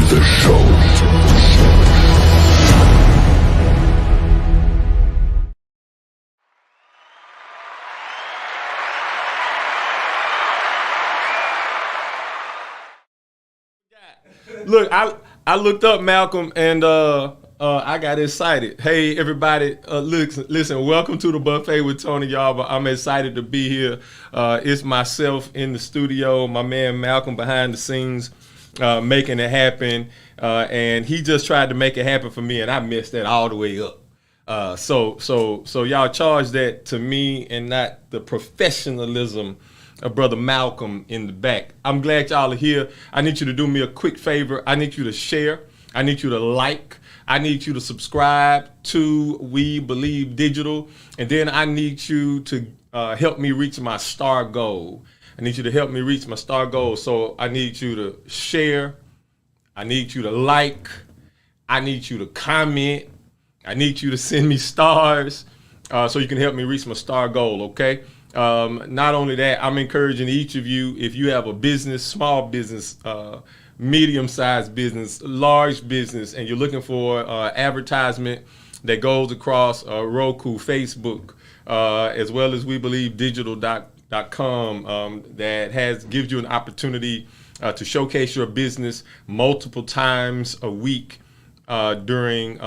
The show. Look, I looked up Malcolm and I got excited. Hey, everybody, listen, welcome to the buffet with Tony Yarber. I'm excited to be here. It's myself in the studio, my man Malcolm behind the scenes, making it happen. And he just tried to make it happen for me, and I messed that all the way up. So y'all charge that to me and not the professionalism of Brother Malcolm in the back. I'm glad y'all are here. I need you to do me a quick favor. I need you to share. I need you to like. I need you to subscribe to We Believe Digital. And then I need you to help me reach my star goal. I need you to help me reach my star goal. So I need you to share. I need you to like. I need you to comment. I need you to send me stars so you can help me reach my star goal, okay? Not only that, I'm encouraging each of you, if you have a business, small business, medium-sized business, large business, and you're looking for advertisement that goes across Roku, Facebook, as well as WeBelieveDigital.com, that gives you an opportunity to showcase your business multiple times a week during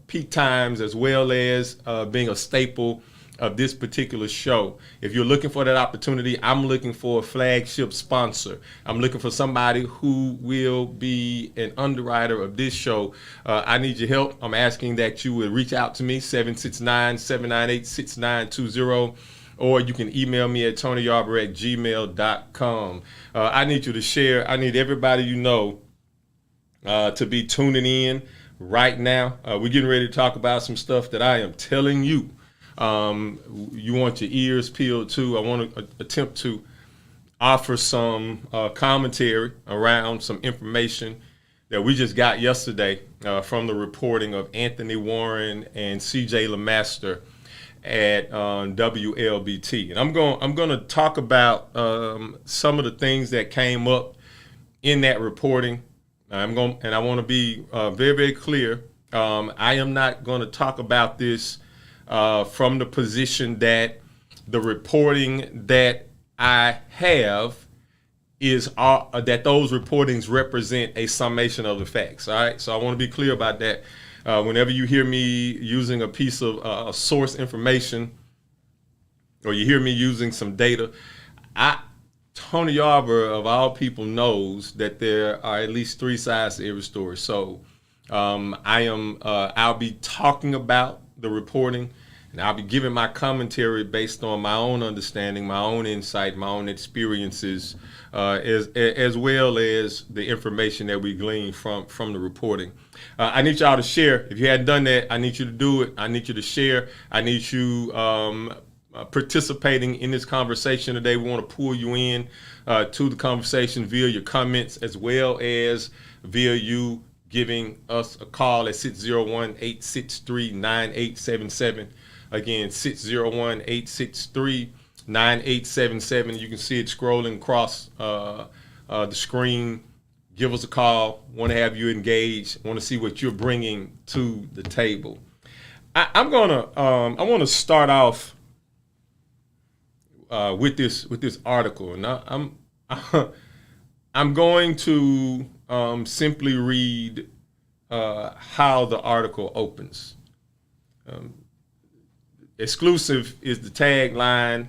peak times, as well as being a staple of this particular show. If you're looking for that opportunity, I'm looking for a flagship sponsor. I'm looking for somebody who will be an underwriter of this show. I need your help. I'm asking that you would reach out to me, 769-798-6920, or you can email me at tonyyarber@gmail.com. I need you to share. I need everybody you know to be tuning in right now. We're getting ready to talk about some stuff that I am telling you. You want your ears peeled too. I want to attempt to offer some commentary around some information that we just got yesterday from the reporting of Anthony Warren and CJ LeMaster at WLBT. And I'm going to talk about some of the things that came up in that reporting. I want to be very, very clear. I am not going to talk about this from the position that the reporting that I have is that those reportings represent a summation of the facts. All right, so I want to be clear about that. Whenever you hear me using a piece of source information, or you hear me using some data, Tony Yarber, of all people, knows that there are at least three sides to every story. So I'll be talking about the reporting, and I'll be giving my commentary based on my own understanding, my own insight, my own experiences, as well as the information that we glean from the reporting. I need y'all to share. If you hadn't done that, I need you to do it. I need you to share. I need you participating in this conversation today. We want to pull you in to the conversation via your comments, as well as via you giving us a call at 601-863-9877. Again, 601-863-9877. You can see it scrolling across the screen. Give us a call. Want to have you engaged. Want to see what you're bringing to the table. I want to start off with this article, and I'm going to simply read how the article opens. Exclusive is the tagline.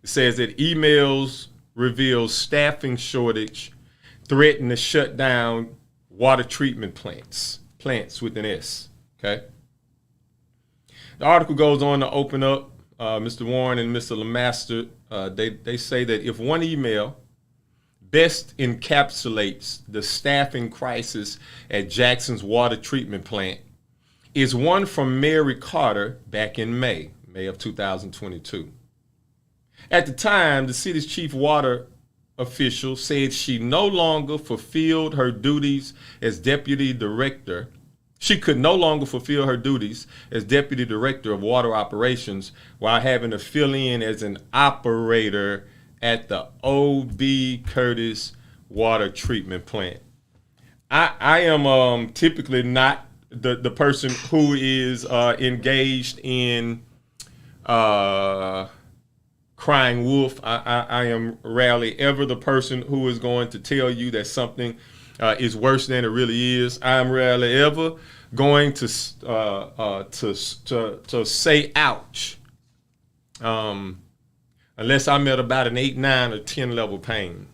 It says that emails reveal staffing shortage threaten to shut down water treatment plants with an S. Okay. The article goes on to open up. Mr. Warren and Mr. LeMaster, they say that if one email best encapsulates the staffing crisis at Jackson's water treatment plant is one from Mary Carter back in May of 2022. At the time, the city's chief water official said she no longer fulfilled her duties as deputy director. She could no longer fulfill her duties as deputy director of water operations while having to fill in as an operator at the O.B. Curtis water treatment plant. I am typically not the person who is engaged in uh, crying wolf. I am rarely ever the person who is going to tell you that something is worse than it really is. I am rarely ever going to say ouch, unless I'm at about an 8, 9, or 10 level pain.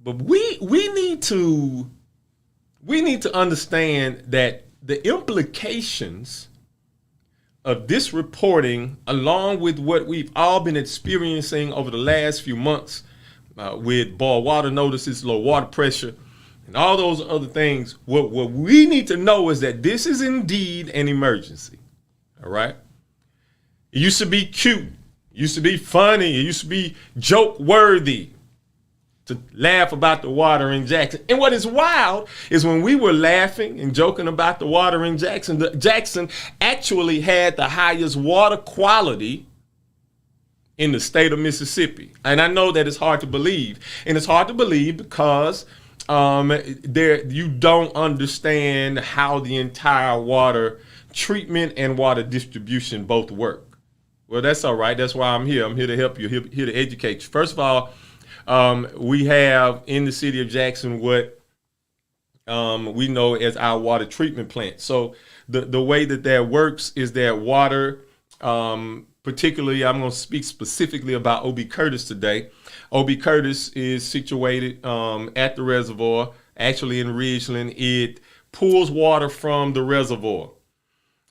But we need to understand that the implications of this reporting, along with what we've all been experiencing over the last few months, with boil water notices, low water pressure, and all those other things, what we need to know is that this is indeed an emergency. All right. It used to be cute. It used to be funny. It used to be joke worthy to laugh about the water in Jackson. And what is wild is when we were laughing and joking about the water in Jackson, Jackson actually had the highest water quality in the state of Mississippi. And I know that it's hard to believe. And it's hard to believe because you don't understand how the entire water treatment and water distribution both work. Well, that's all right. That's why I'm here. I'm here to help you, here to educate you. First of all, we have in the city of Jackson what we know as our water treatment plant. So the way that works is that water, particularly, I'm going to speak specifically about O.B. Curtis today. O.B. Curtis is situated at the reservoir, actually in Ridgeland. It pulls water from the reservoir.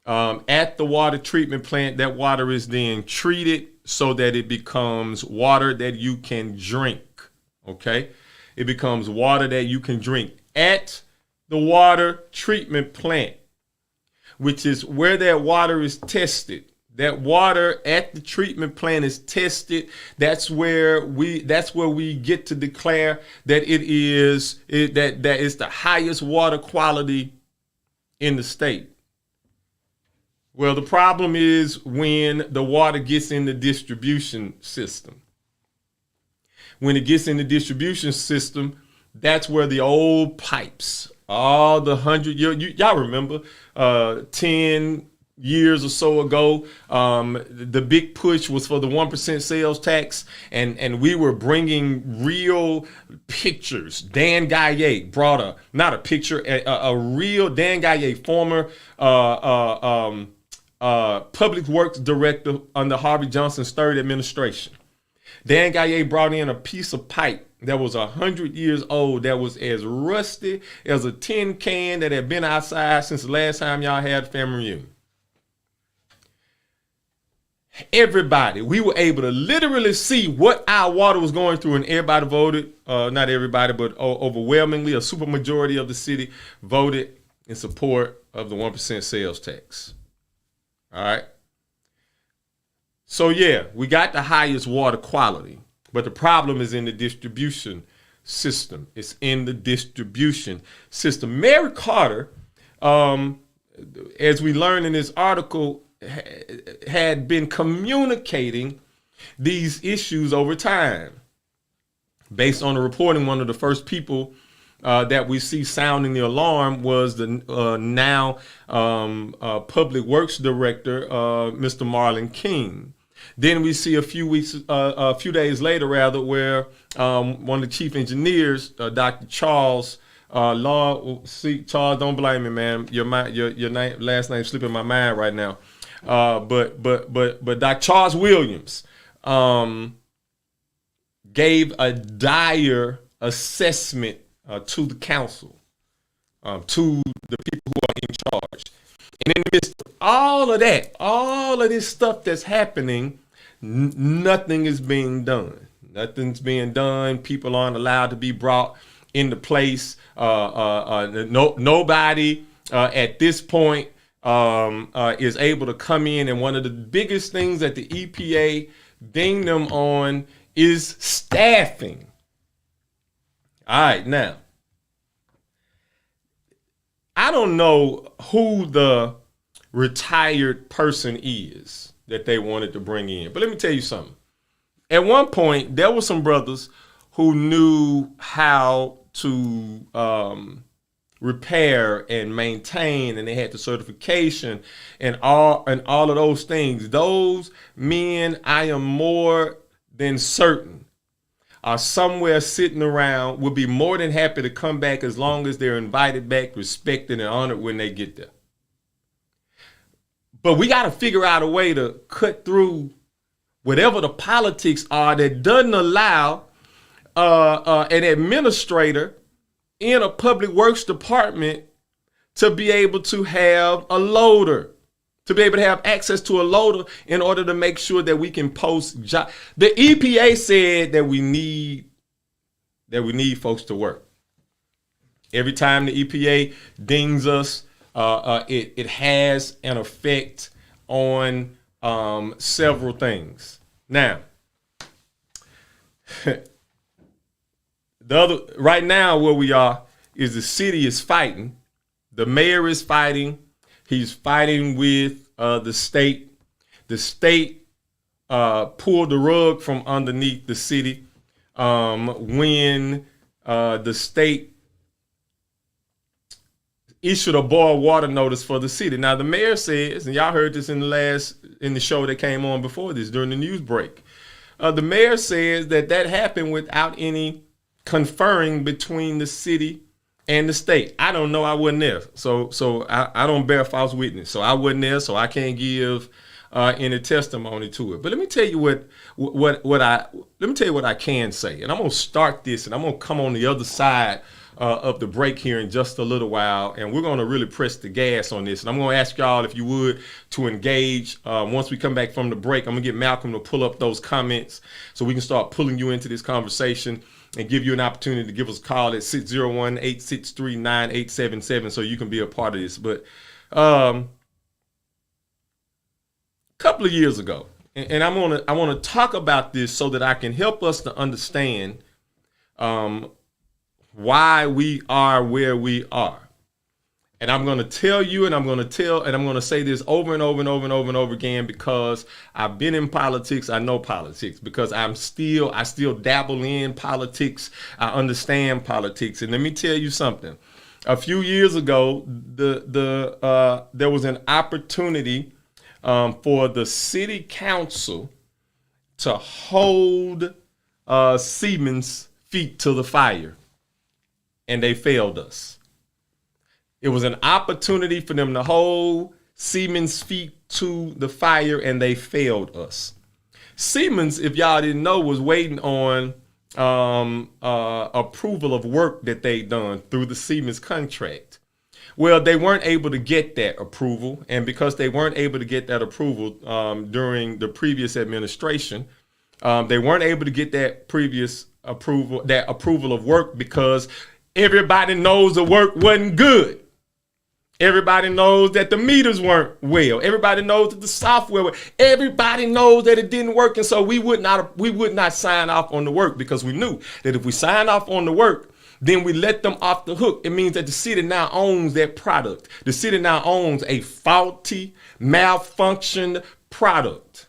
At the water treatment plant, that water is then treated so that it becomes water that you can drink, okay? It becomes water that you can drink at the water treatment plant, which is where that water is tested. That water at the treatment plant is tested. That's where we get to declare that that is the highest water quality in the state. Well, the problem is when the water gets in the distribution system. When it gets in the distribution system, that's where the old pipes, all the 100 years, y'all remember 10 years or so ago, the big push was for the 1% sales tax, and we were bringing real pictures. Dan Gaillet brought a real Dan Gaillet, former public works director under Harvey Johnson's third administration. Dan Gaillet brought in a piece of pipe that was 100 years old, that was as rusty as a tin can that had been outside since the last time y'all had a family reunion. Everybody, we were able to literally see what our water was going through, and everybody voted, not everybody, but overwhelmingly, a super majority of the city voted in support of the 1% sales tax. All right. So yeah, we got the highest water quality, but the problem is in the distribution system. It's in the distribution system. Mary Carter, as we learned in this article, had been communicating these issues over time. Based on the reporting, one of the first people that we see sounding the alarm was the now Public Works Director, Mr. Marlon King. Then we see a few days later, where one of the chief engineers, Dr. Charles, Charles, don't blame me, man. Your last name slipping my mind right now. But Dr. Charles Williams gave a dire assessment to the council, to the people who are in charge. And in the midst of all of that, all of this stuff that's happening, nothing is being done. Nothing's being done. People aren't allowed to be brought into place. Nobody at this point is able to come in. And one of the biggest things that the EPA dinged them on is staffing. All right, now, I don't know who the retired person is that they wanted to bring in, but let me tell you something. At one point, there were some brothers who knew how to repair and maintain, and they had the certification and all of those things. Those men, I am more than certain, are somewhere sitting around, will be more than happy to come back as long as they're invited back, respected, and honored when they get there. But we got to figure out a way to cut through whatever the politics are that doesn't allow an administrator in a public works department to be able to have a loader, to be able to have access to a loader in order to make sure that we can post jobs. The EPA said that we need folks to work. Every time the EPA dings us, it has an effect on several things. Now, right now where we are is the city is fighting. The mayor is fighting. He's fighting with the state. The state pulled the rug from underneath the city when the state issued a boil water notice for the city. Now the mayor says, and y'all heard this in the show that came on before this during the news break. The mayor says that happened without any conferring between the city and the state. I don't know. I wasn't there, so I don't bear false witness. So I wasn't there, so I can't give any testimony to it. But let me tell you what I can say, and I'm gonna start this, and I'm gonna come on the other side of the break here in just a little while, and we're gonna really press the gas on this. And I'm gonna ask y'all, if you would, to engage once we come back from the break. I'm gonna get Malcolm to pull up those comments so we can start pulling you into this conversation and give you an opportunity to give us a call at 601-863-9877 so you can be a part of this. But a couple of years ago, and I want to talk about this so that I can help us to understand why we are where we are. And I'm going to tell you, and I'm going to say this over and over and over and over and over again, because I've been in politics. I know politics because I still dabble in politics. I understand politics. And let me tell you something. A few years ago, there was an opportunity for the city council to hold Siemens' feet to the fire, and they failed us. It was an opportunity for them to hold Siemens' feet to the fire, and they failed us. Siemens, if y'all didn't know, was waiting on approval of work that they done through the Siemens contract. Well, they weren't able to get that approval, and because they weren't able to get that approval during the previous administration, they weren't able to get that approval of work because everybody knows the work wasn't good. Everybody knows that the meters weren't well. Everybody knows that the software, everybody knows that it didn't work. And so we would not sign off on the work, because we knew that if we sign off on the work, then we let them off the hook. It means that the city now owns that product. The city now owns a faulty, malfunctioned product.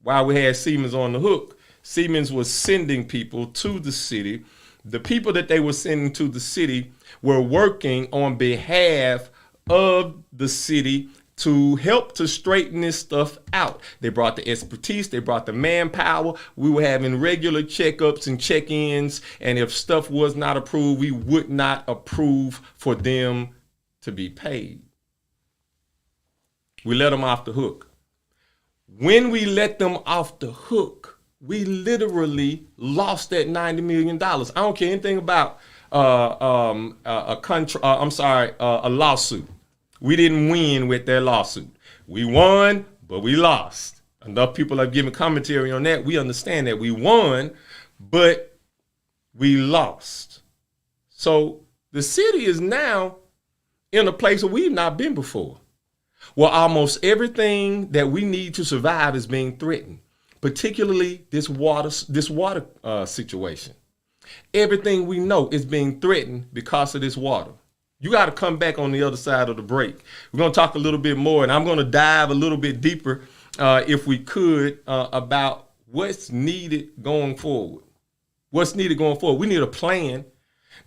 While we had Siemens on the hook, Siemens was sending people to the city. The people that they were sending to the city were working on behalf of the city to help to straighten this stuff out. They brought the expertise, they brought the manpower. We were having regular checkups and check-ins, and if stuff was not approved, we would not approve for them to be paid. We let them off the hook. When we let them off the hook, we literally lost that $90 million. I don't care anything about a lawsuit. We didn't win with their lawsuit. We won, but we lost. Enough people have given commentary on that. We understand that we won, but we lost. So the city is now in a place where we've not been before, where almost everything that we need to survive is being threatened, particularly this water situation. Everything we know is being threatened because of this water. You got to come back on the other side of the break. We're going to talk a little bit more, and I'm going to dive a little bit deeper, if we could, about what's needed going forward. What's needed going forward? We need a plan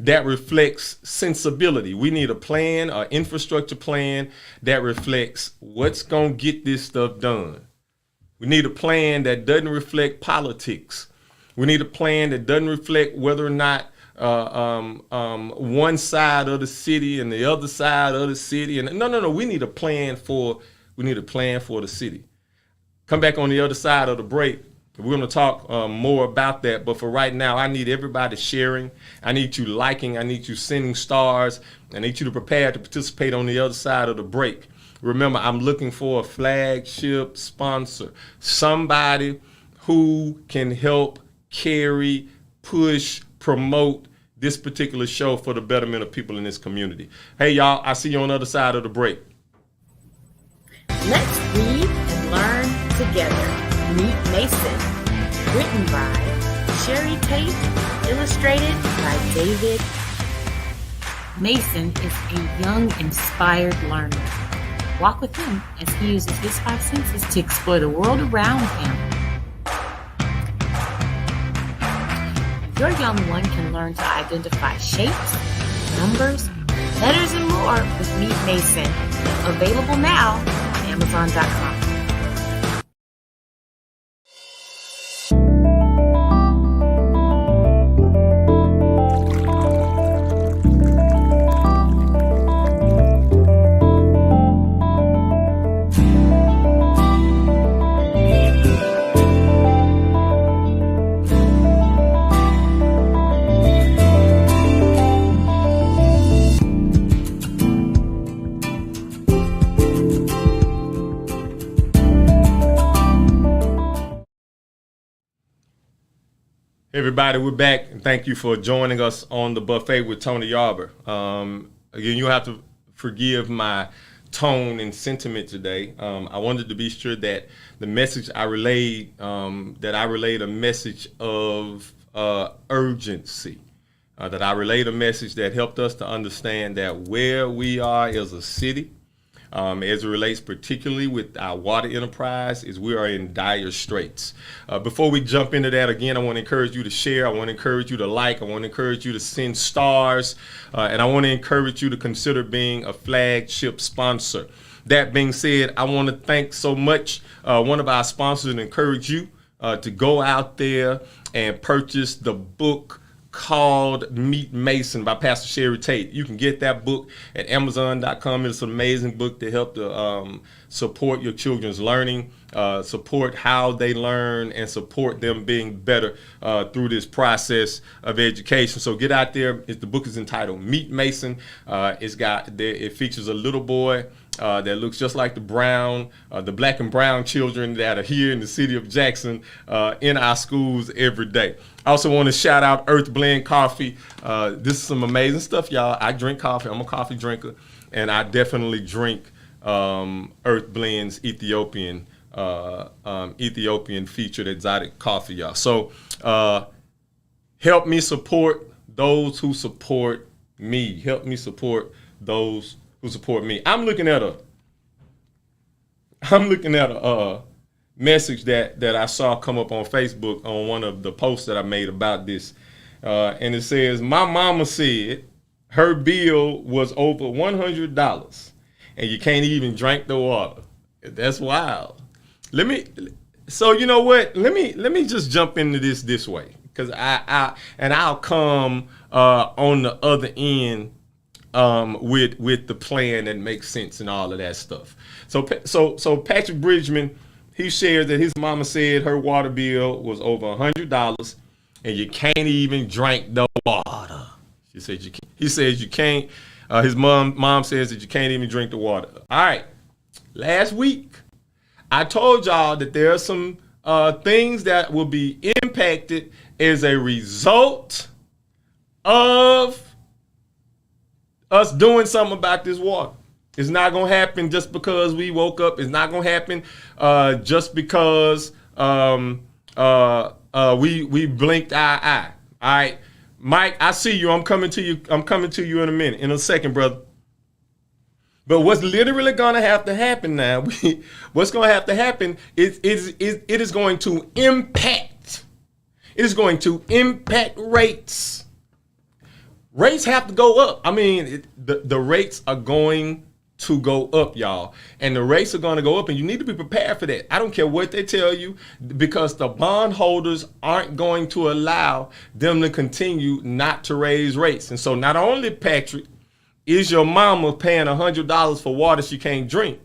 that reflects sensibility. We need a plan, an infrastructure plan that reflects what's going to get this stuff done. We need a plan that doesn't reflect politics. We need a plan that doesn't reflect whether or not one side of the city and the other side of the city. And no. We need a plan for the city. Come back on the other side of the break. We're going to talk more about that. But for right now, I need everybody sharing. I need you liking. I need you sending stars. I need you to prepare to participate on the other side of the break. Remember, I'm looking for a flagship sponsor, somebody who can help carry, push, promote this particular show for the betterment of people in this community. Hey, y'all, I see you on the other side of the break. Let's read and learn together. Meet Mason. Written by Sherry Tate. Illustrated by David. Mason is a young, inspired learner. Walk with him as he uses his 5 senses to explore the world around him. Your young one can learn to identify shapes, numbers, letters, and more with Meet Mason. Available now on Amazon.com. Everybody, we're back, and thank you for joining us on the buffet with Tony Yarber. Again, you have to forgive my tone and sentiment today. I wanted to be sure that the message I relayed, a message of urgency, that I relayed a message that helped us to understand that where we are as a city, as it relates particularly with our water enterprise, is we are in dire straits. Before we jump into that, again, I want to encourage you to share. I want to encourage you to like. I want to encourage you to send stars. And I want to encourage you to consider being a flagship sponsor. That being said, I want to thank so much one of our sponsors and encourage you to go out there and purchase the book called Meet Mason by Pastor Sherry Tate. You can get that book at Amazon.com. It's an amazing book to help to support your children's learning, support how they learn, and support them being better through this process of education. So get out there. The book is entitled Meet Mason. It features a little boy that looks just like the black and brown children that are here in the city of Jackson in our schools every day. I also want to shout out Earth Blend Coffee. This is some amazing stuff, y'all. I drink coffee. I'm a coffee drinker, and I definitely drink Earth Blend's Ethiopian featured exotic coffee, y'all. So help me support those who support me. Help me support those who support me. I'm looking at a message that I saw come up on Facebook on one of the posts that I made about this. And it says, my mama said her bill was over $100 and you can't even drink the water. That's wild. So you know what? Let me just jump into this way, because I'll come on the other end with the plan that makes sense and all of that stuff. So Patrick Bridgman, he shared that his mama said her water bill was over $100 and you can't even drink the water. She said you can't. He says you can't. His mom says that you can't even drink the water. All right. Last week, I told y'all that there are some things that will be impacted as a result of us doing something about this water. It's not going to happen just because we woke up. It's not going to happen just because we blinked our eye. All right, Mike, I see you. I'm coming to you. I'm coming to you in a second, brother. But what's literally going to have to happen now? What's going to have to happen is it is going to impact It is going to impact rates. Rates have to go up. I mean, the rates are going to go up, y'all. And the rates are going to go up, and you need to be prepared for that. I don't care what they tell you, because the bondholders aren't going to allow them to continue not to raise rates. And so not only, Patrick, is your mama paying $100 for water she can't drink,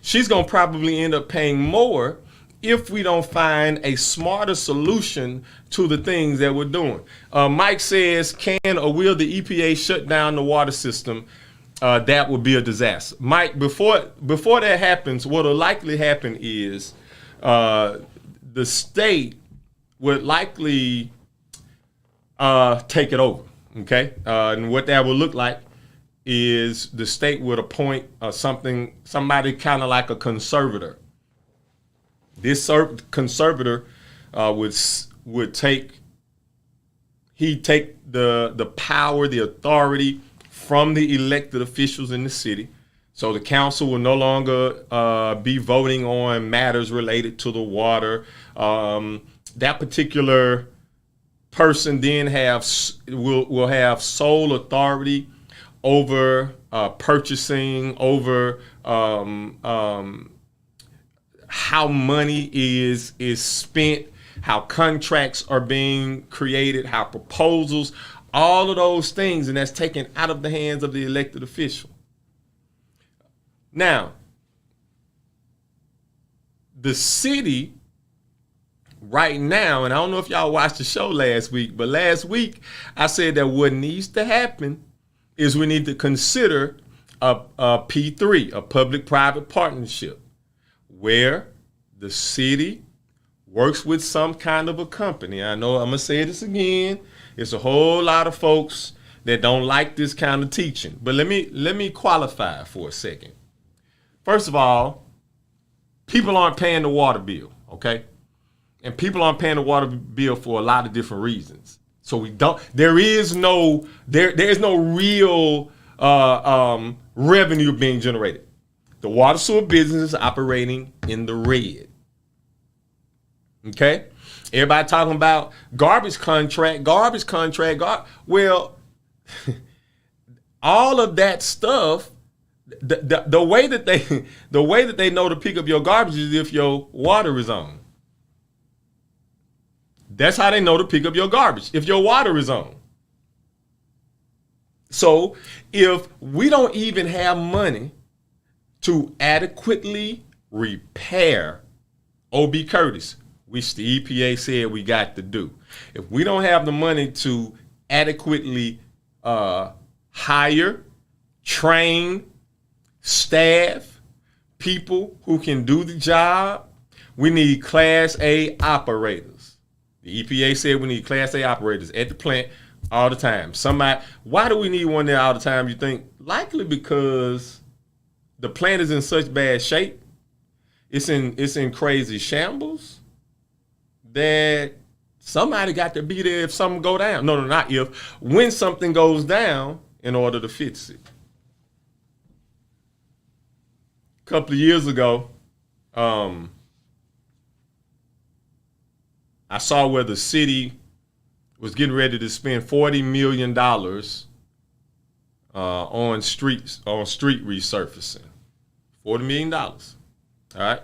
she's going to probably end up paying more if we don't find a smarter solution to the things that we're doing. Mike says, can or will the EPA shut down the water system? That would be a disaster. Mike, before that happens, what will likely happen is the state would likely take it over, okay? And what that would look like is the state would appoint somebody kind of like a conservator. This conservator would take the power, the authority from the elected officials in the city. So the council will no longer be voting on matters related to the water. That particular person then will have sole authority over purchasing, over how money is spent, how contracts are being created, how proposals, all of those things, and that's taken out of the hands of the elected official. Now, the city right now, and I don't know if y'all watched the show last week, but last week I said that what needs to happen is we need to consider a P3, a public-private partnership, where the city works with some kind of a company. I know I'm going to say this again. It's a whole lot of folks that don't like this kind of teaching. But let me qualify for a second. First of all, people aren't paying the water bill, okay? And people aren't paying the water bill for a lot of different reasons. So there is no real revenue being generated. The water sewer business is operating in the red. Okay? Everybody talking about garbage contract. Well, all of that stuff, the way that they know to pick up your garbage is if your water is on. That's how they know to pick up your garbage, if your water is on. So if we don't even have money to adequately repair O.B. Curtis, which the EPA said we got to do, if we don't have the money to adequately hire, train, staff, people who can do the job, we need Class A operators. The EPA said we need Class A operators at the plant all the time. Why do we need one there all the time, you think? Likely because the plant is in such bad shape, it's in crazy shambles, that somebody got to be there if something go down. No, not if. When something goes down, in order to fix it. A couple of years ago, I saw where the city was getting ready to spend $40 million on street resurfacing. $40 million. All right.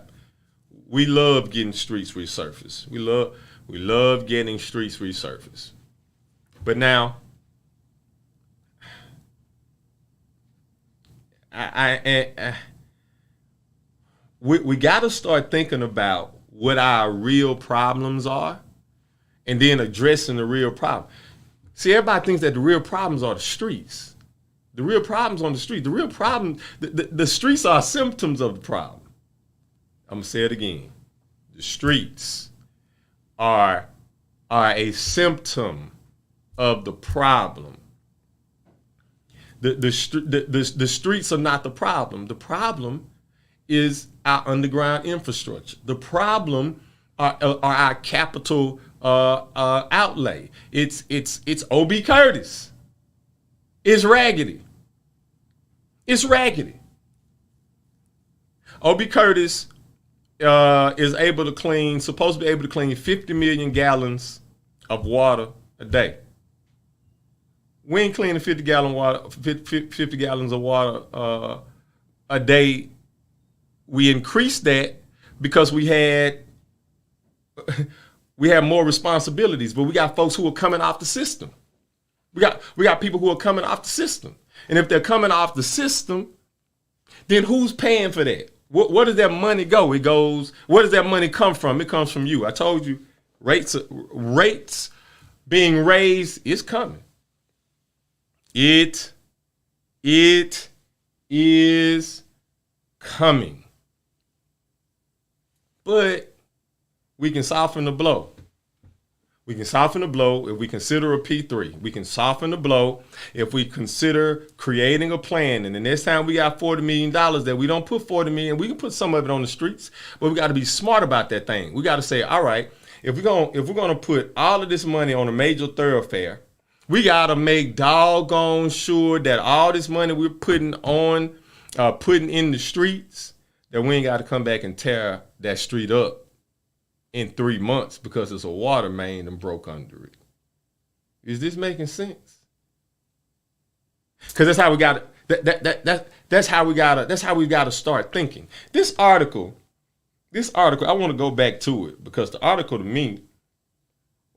We love getting streets resurfaced. We love getting streets resurfaced. But now, we got to start thinking about what our real problems are, and then addressing the real problem. See, everybody thinks that the real problems are the streets. The real problems on the street. The real problem, the streets are symptoms of the problem. I'm going to say it again. The streets are a symptom of the problem. The streets are not the problem. The problem is our underground infrastructure. The problem are our capital outlay. It's O.B. Curtis. It's raggedy. It's raggedy. O.B. Curtis is supposed to be able to clean 50 million gallons of water a day. We ain't cleaning 50 gallons of water a day. We increased that because we had more responsibilities, but we got folks who are coming off the system. We got people who are coming off the system. And if they're coming off the system, then who's paying for that? Where does that money go? Where does that money come from? It comes from you. I told you, rates being raised is coming. It is coming. But we can soften the blow. We can soften the blow if we consider a P3. We can soften the blow if we consider creating a plan. And the next time we got $40 million that we don't put $40 million, we can put some of it on the streets, but we got to be smart about that thing. We got to say, all right, if we're gonna put all of this money on a major thoroughfare, we got to make doggone sure that all this money we're putting in the streets, that we ain't got to come back and tear that street up in 3 months because there's a water main and broke under it. Is this making sense? Because that's how we got to. That's how we got to start thinking. This article, I want to go back to it because the article to me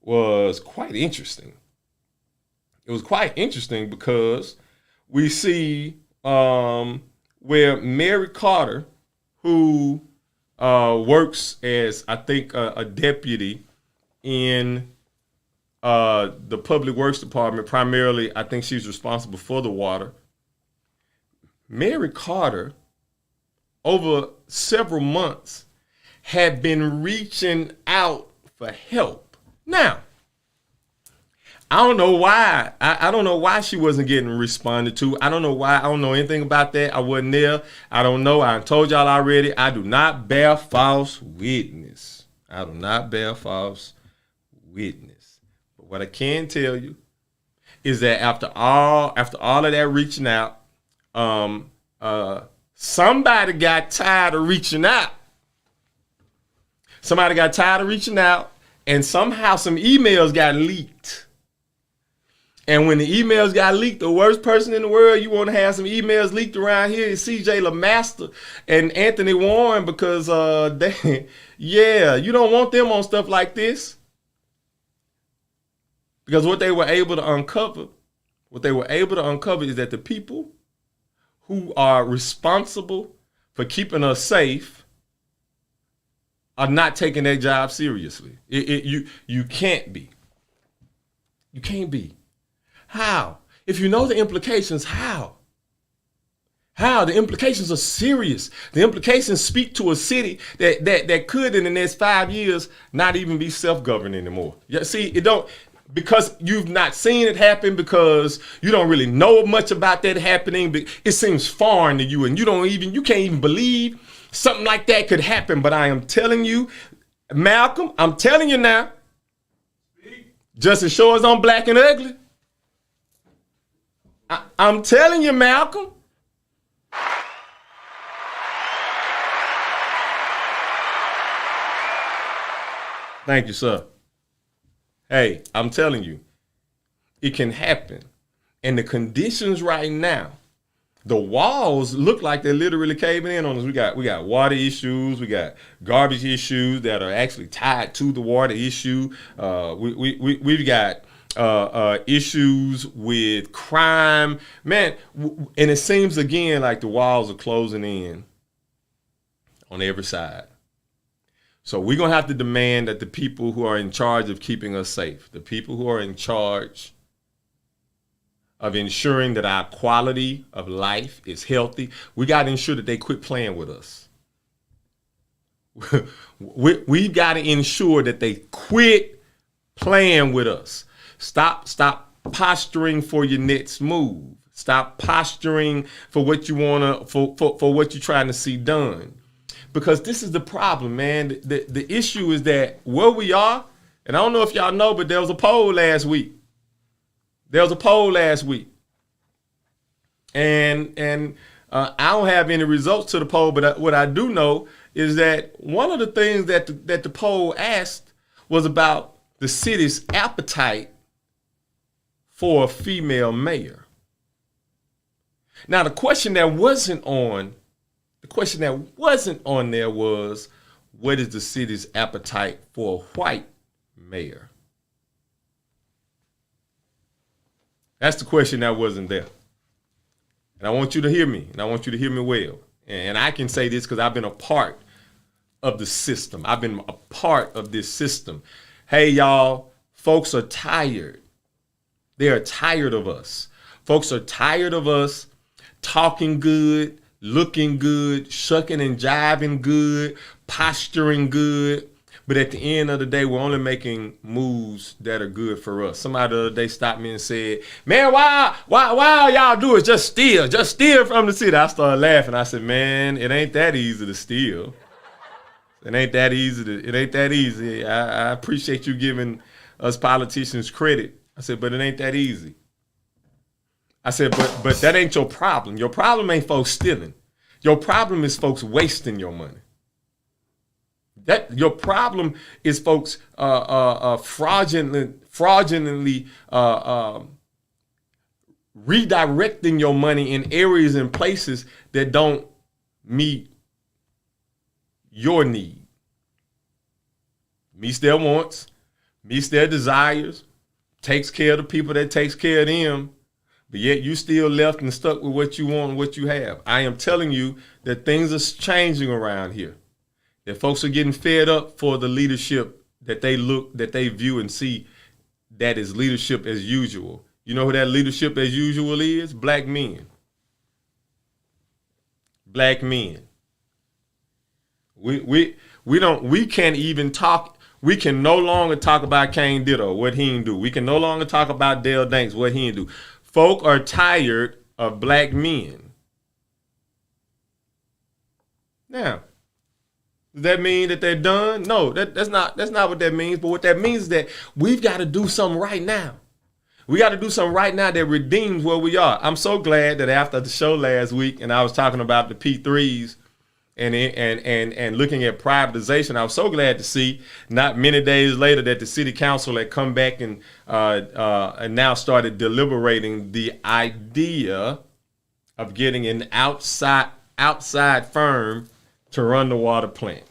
was quite interesting. It was quite interesting because we see where Mary Carter, who works as, I think, a deputy in the Public Works Department. Primarily, I think she's responsible for the water. Mary Carter, over several months, had been reaching out for help. Now, I don't know why. I don't know why she wasn't getting responded to. I don't know why. I don't know anything about that. I wasn't there. I don't know. I told y'all already. I do not bear false witness. I do not bear false witness. But what I can tell you is that after all of that reaching out, somebody got tired of reaching out. Somebody got tired of reaching out, and somehow some emails got leaked. And when the emails got leaked, the worst person in the world you want to have some emails leaked around here is CJ LeMaster and Anthony Warren, because you don't want them on stuff like this. Because what they were able to uncover is that the people who are responsible for keeping us safe are not taking their job seriously. You can't be. You can't be. How? If you know the implications, how? How? The implications are serious. The implications speak to a city that could, in the next 5 years, not even be self-governed anymore. Yeah, see, it don't, because you've not seen it happen, because you don't really know much about that happening. But it seems foreign to you, and you can't even believe something like that could happen. But I am telling you, Malcolm, I'm telling you now, just as sure as I'm black and ugly, I'm telling you, Malcolm. Thank you, sir. Hey, I'm telling you, it can happen. And the conditions right now, the walls look like they're literally caving in on us. We got water issues, we got garbage issues that are actually tied to the water issue. We've got issues with crime, man, and it seems again like the walls are closing in on every side. So we're gonna have to demand that the people who are in charge of keeping us safe, the people who are in charge of ensuring that our quality of life is healthy, we got to ensure that they quit playing with us. We've got to ensure that they quit playing with us. Stop posturing for your next move. Stop posturing for what you wanna for what you're trying to see done. Because this is the problem, man. The issue is that where we are, and I don't know if y'all know, but there was a poll last week. And I don't have any results to the poll, but what I do know is that one of the things that the poll asked was about the city's appetite for a female mayor. Now, the question that wasn't on there was, what is the city's appetite for a white mayor? That's the question that wasn't there. And I want you to hear me, and I want you to hear me well. And I can say this because I've been a part of the system. I've been a part of this system. Hey, y'all, folks are tired. They are tired of us. Folks are tired of us talking good, looking good, shucking and jiving good, posturing good. But at the end of the day, we're only making moves that are good for us. Somebody the other day stopped me and said, man, why y'all do it? Just steal from the city. I started laughing. I said, man, it ain't that easy to steal. It ain't that easy. I appreciate you giving us politicians credit. I said, but it ain't that easy. I said, but that ain't your problem. Your problem ain't folks stealing. Your problem is folks wasting your money. That your problem is folks fraudulently redirecting your money in areas and places that don't meet your need, meets their wants, meets their desires, takes care of the people that takes care of them, but yet you still left and stuck with what you want and what you have. I am telling you that things are changing around here. That folks are getting fed up for the leadership that they view and see that is leadership as usual. You know who that leadership as usual is? Black men. Black men. We can't even talk. We can no longer talk about Kane Ditto, what he didn't do. We can no longer talk about Dale Danks, what he didn't do. Folk are tired of black men. Now, does that mean that they're done? No, that's not what that means. But what that means is that we've got to do something right now. We got to do something right now that redeems where we are. I'm so glad that after the show last week, and I was talking about the P3s and looking at privatization, I was so glad to see not many days later that the city council had come back and now started deliberating the idea of getting an outside firm to run the water plant.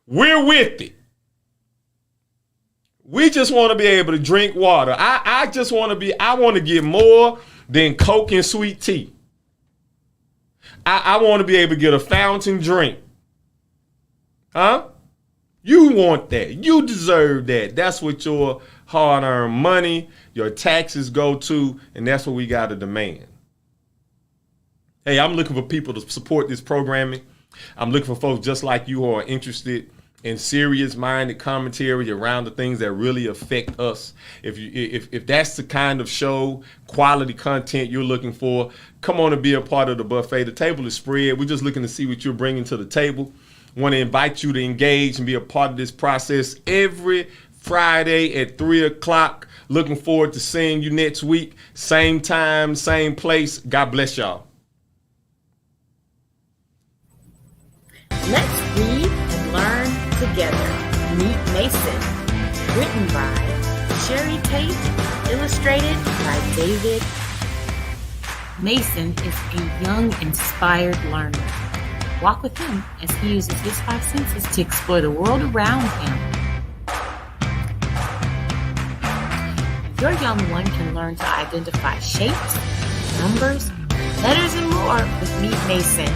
We're with it. We just want to be able to drink water. I want to get more than Coke and sweet tea. I want to be able to get a fountain drink. Huh? You want that. You deserve that. That's what your hard-earned money, your taxes go to, and that's what we got to demand. Hey, I'm looking for people to support this programming. I'm looking for folks just like you who are interested in serious-minded commentary around the things that really affect us. If that's the kind of show, quality content you're looking for, come on and be a part of the buffet. The table is spread. We're just looking to see what you're bringing to the table. Want to invite you to engage and be a part of this process every Friday at 3 o'clock. Looking forward to seeing you next week. Same time, same place. God bless y'all. Let's read and learn together. Meet Mason. Written by Sherry Tate. Illustrated by David. Mason is a young, inspired learner. Walk with him as he uses his 5 senses to explore the world around him. Your young one can learn to identify shapes, numbers, letters, and more with Meet Mason.